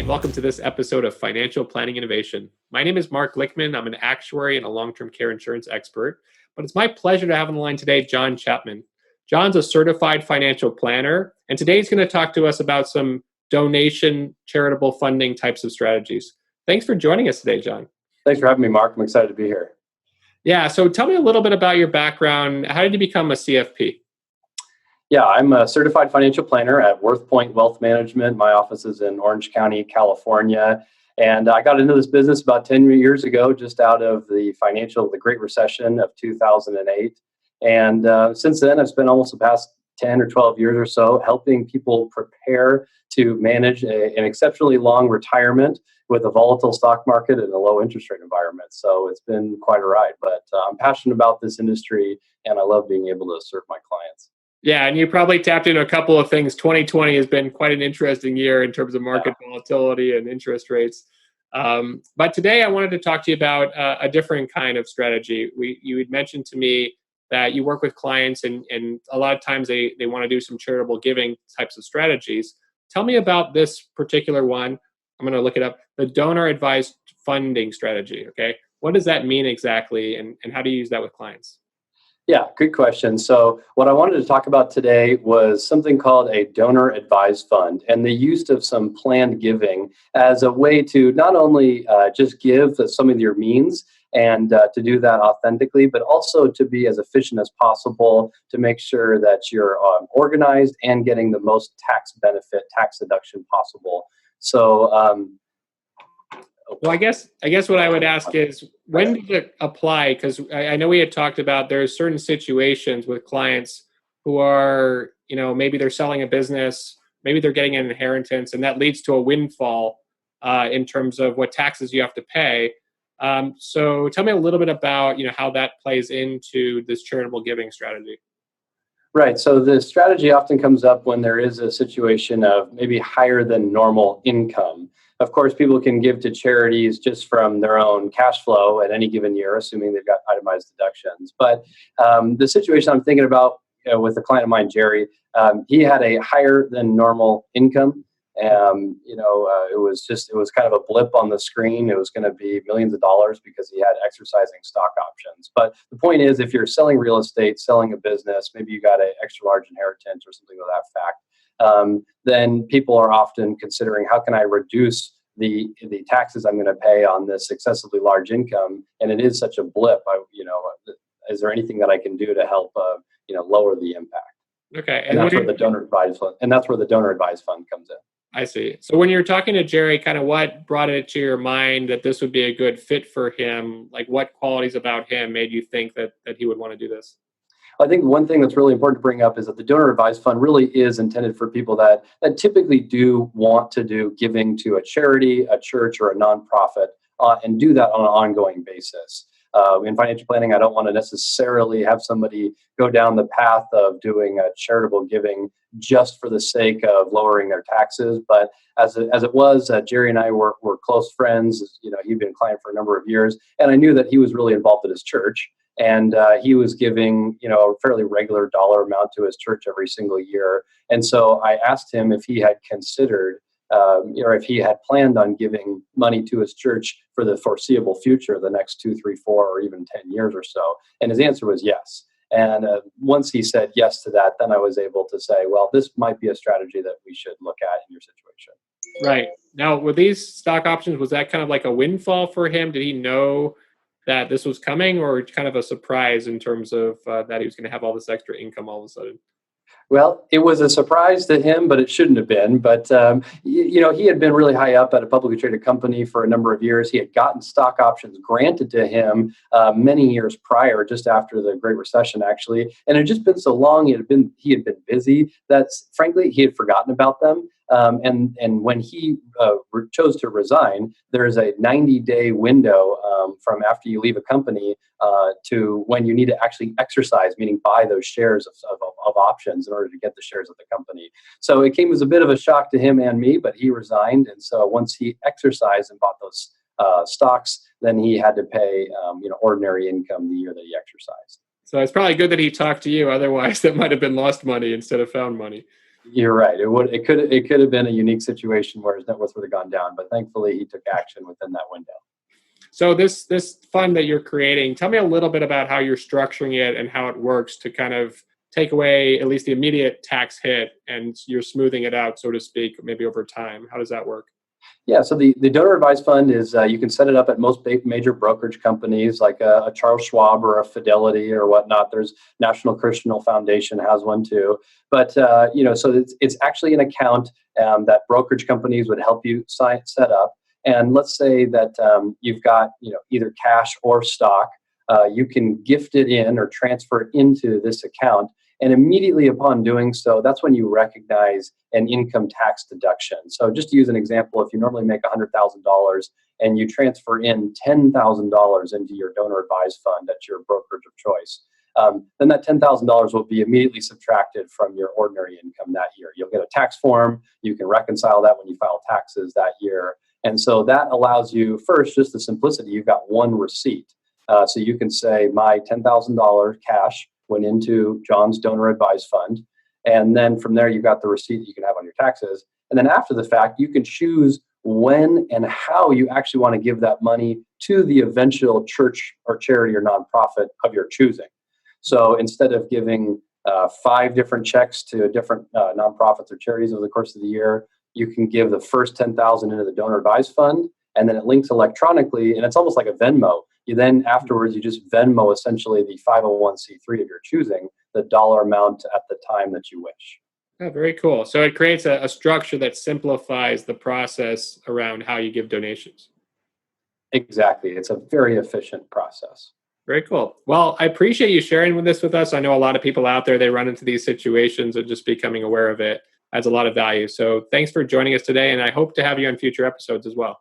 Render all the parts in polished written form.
and welcome to this episode of Financial Planning Innovation. My name is Marc Glickman. I'm an actuary and a long-term care insurance expert, but it's my pleasure to have on the line today John Chapman. John's a certified financial planner, and today he's going to talk to us about some donation, charitable funding types of strategies. Thanks for joining us today, John. Thanks for having me, Mark. I'm excited to be here. Yeah, so tell me a little bit about your background. How did you become a CFP? Yeah, I'm a certified financial planner at WorthPoint Wealth Management. My office is in Orange County, California. And I got into this business about 10 years ago, just out of the Great Recession of 2008. And since then, I've spent almost the past 10 or 12 years or so helping people prepare to manage an exceptionally long retirement with a volatile stock market and a low interest rate environment. So it's been quite a ride, but I'm passionate about this industry and I love being able to serve my clients. Yeah, and you probably tapped into a couple of things. 2020 has been quite an interesting year in terms of market volatility and interest rates. But today I wanted to talk to you about a different kind of strategy. You had mentioned to me that you work with clients and a lot of times they want to do some charitable giving types of strategies. Tell me about this particular one. I'm going to look it up. The donor advised funding strategy. Okay. What does that mean exactly? And how do you use that with clients? Yeah, good question. So what I wanted to talk about today was something called a donor advised fund and the use of some planned giving as a way to not only just give some of your means and to do that authentically, but also to be as efficient as possible to make sure that you're organized and getting the most tax benefit, tax deduction possible. So well, I guess what I would ask is, when does it apply? Because I know we had talked about there's certain situations with clients who are, maybe they're selling a business, maybe they're getting an inheritance, and that leads to a windfall in terms of what taxes you have to pay. So tell me a little bit about, how that plays into this charitable giving strategy. Right. So the strategy often comes up when there is a situation of maybe higher than normal income. Of course, people can give to charities just from their own cash flow at any given year, assuming they've got itemized deductions. But the situation I'm thinking about with a client of mine, Jerry, he had a higher than normal income. It was kind of a blip on the screen. It was going to be millions of dollars because he had exercising stock options. But the point is, if you're selling real estate, selling a business, maybe you got an extra large inheritance or something of that fact, then people are often considering, how can I reduce the taxes I'm going to pay on this excessively large income? And it is such a blip. Is there anything that I can do to help lower the impact? Okay, and that's where the donor advised fund comes in. I see. So when you're talking to Jerry, kind of what brought it to your mind that this would be a good fit for him? Like, what qualities about him made you think that he would want to do this? I think one thing that's really important to bring up is that the donor advised fund really is intended for people that typically do want to do giving to a charity, a church, or a nonprofit, and do that on an ongoing basis. In financial planning, I don't want to necessarily have somebody go down the path of doing charitable giving just for the sake of lowering their taxes. But as it was, Jerry and I were close friends. He'd been a client for a number of years, and I knew that he was really involved at his church. And he was giving, a fairly regular dollar amount to his church every single year. And so I asked him if he had considered, or if he had planned on giving money to his church for the foreseeable future, the next 2, 3, 4, or even 10 years or so. And his answer was yes. And once he said yes to that, then I was able to say, well, this might be a strategy that we should look at in your situation. Right. Now, with these stock options, was that kind of like a windfall for him? Did he know that this was coming, or kind of a surprise in terms of that he was going to have all this extra income all of a sudden? Well, it was a surprise to him, but it shouldn't have been. But, he had been really high up at a publicly traded company for a number of years. He had gotten stock options granted to him many years prior, just after the Great Recession, actually. And it had just been so long, he had been busy that, frankly, he had forgotten about them. And when he chose to resign, there is a 90-day window from after you leave a company to when you need to actually exercise, meaning buy those shares of options in order to get the shares of the company. So it came as a bit of a shock to him and me, but he resigned. And so once he exercised and bought those stocks, then he had to pay ordinary income the year that he exercised. So it's probably good that he talked to you. Otherwise, that might have been lost money instead of found money. You're right. It could have been a unique situation where his net worth would have gone down, but thankfully he took action within that window. So this fund that you're creating, tell me a little bit about how you're structuring it and how it works to kind of take away at least the immediate tax hit, and you're smoothing it out, so to speak, maybe over time. How does that work? Yeah, so the donor advised fund is you can set it up at most major brokerage companies like a Charles Schwab or a Fidelity or whatnot. There's National Christian Foundation has one too. But so it's actually an account that brokerage companies would help you set up. And let's say that you've got either cash or stock. You can gift it in or transfer it into this account. And immediately upon doing so, that's when you recognize an income tax deduction. So just to use an example, if you normally make $100,000 and you transfer in $10,000 into your donor advised fund at your brokerage of choice, then that $10,000 will be immediately subtracted from your ordinary income that year. You'll get a tax form. You can reconcile that when you file taxes that year. And so that allows you, first, just the simplicity. You've got one receipt. So you can say my $10,000 cash went into John's donor advised fund. And then from there, you've got the receipt that you can have on your taxes. And then after the fact, you can choose when and how you actually want to give that money to the eventual church or charity or nonprofit of your choosing. So instead of giving 5 different checks to different nonprofits or charities over the course of the year, you can give the first 10,000 into the donor advised fund, and then it links electronically, and it's almost like a Venmo. You then afterwards, you just Venmo essentially the 501c3 of your choosing, the dollar amount at the time that you wish. Yeah, very cool. So it creates a structure that simplifies the process around how you give donations. Exactly. It's a very efficient process. Very cool. Well, I appreciate you sharing this with us. I know a lot of people out there, they run into these situations, and just becoming aware of it adds a lot of value. So thanks for joining us today, and I hope to have you on future episodes as well.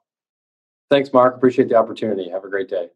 Thanks, Mark. Appreciate the opportunity. Have a great day.